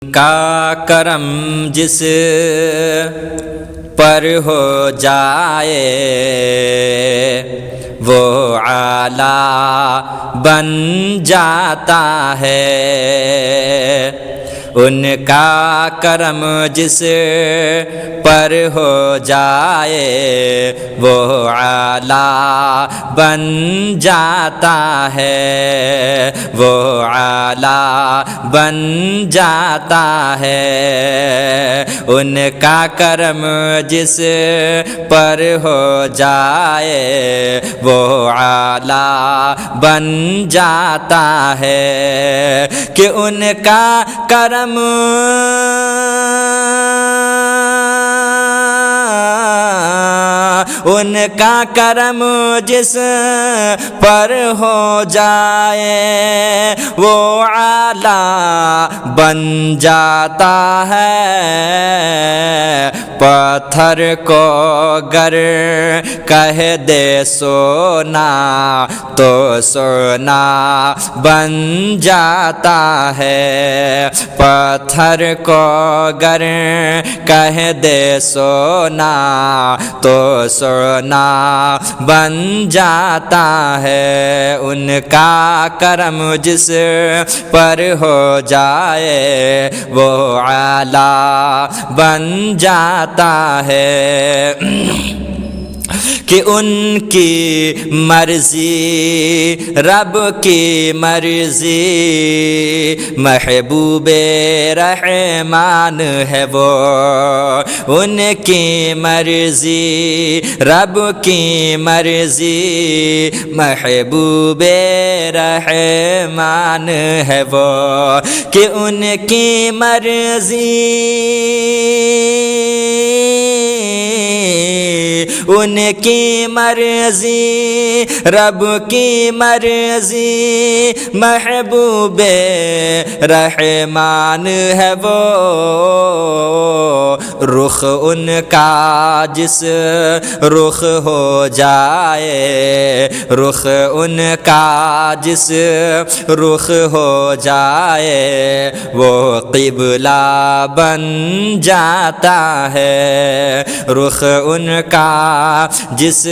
کا کرم جس پر ہو جائے وہ اعلیٰ بن جاتا ہے۔ ان کا کرم جس پر ہو جائے وہ اعلیٰ بن جاتا ہے، وہ اعلیٰ بن جاتا ہے۔ ان کا کرم جس پر ہو جائے وہ اعلیٰ بن جاتا ہے کہ ان کا کرم ان کا کرم جس پر ہو جائے وہ اعلیٰ بن جاتا ہے۔ پتھر کو گر کہہ دے سونا تو سونا بن جاتا ہے۔ پتھر کو گر کہہ دے سونا تو سونا بن جاتا ہے۔ ان کا کرم جس پر ہو جائے وہ اعلیٰ بن جاتا ہے کہ ان کی مرضی رب کی مرضی، محبوب رحمان ہے وہ۔ ان کی مرضی رب کی مرضی، محبوب رحمان ہے وہ کہ ان کی مرضی ان کی مرضی رب کی مرضی، محبوب رحمان ہے وہ۔ رخ ان کا جس رخ ہو جائے، رخ ان کا جس رخ ہو جائے وہ قبلہ بن جاتا ہے۔ رخ ان کا جس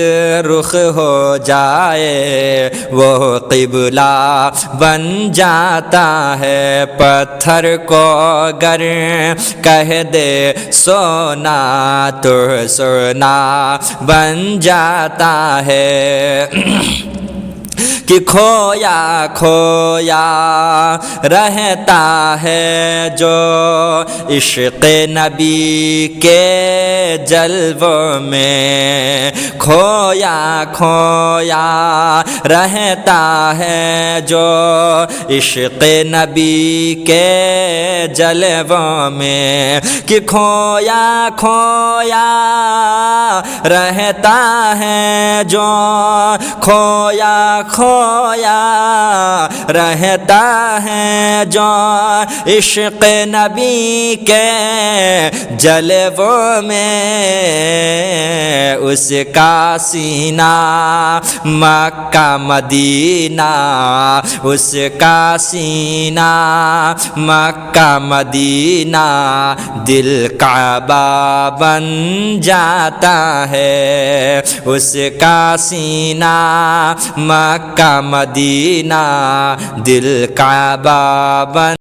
رخ ہو جائے وہ قبلہ بن جاتا ہے۔ پتھر کو گر کہہ دے سونا تو سونا بن جاتا ہے کہ کھویا کھویا رہتا ہے جو عشق نبی کے جلووں میں۔ کھویا کھویا رہتا ہے جو عشق نبی کے جلووں میں، کہ کھویا کھویا رہتا ہے جو کھویا کھویا رہتا ہے جو عشق نبی کے جلووں میں۔ اس کا سینہ مکہ مدینہ، اس کا سینہ مکہ مدینہ، دل کعبہ بن جاتا ہے۔ اس کا سینہ مکہ مدینہ، دل کعبہ بن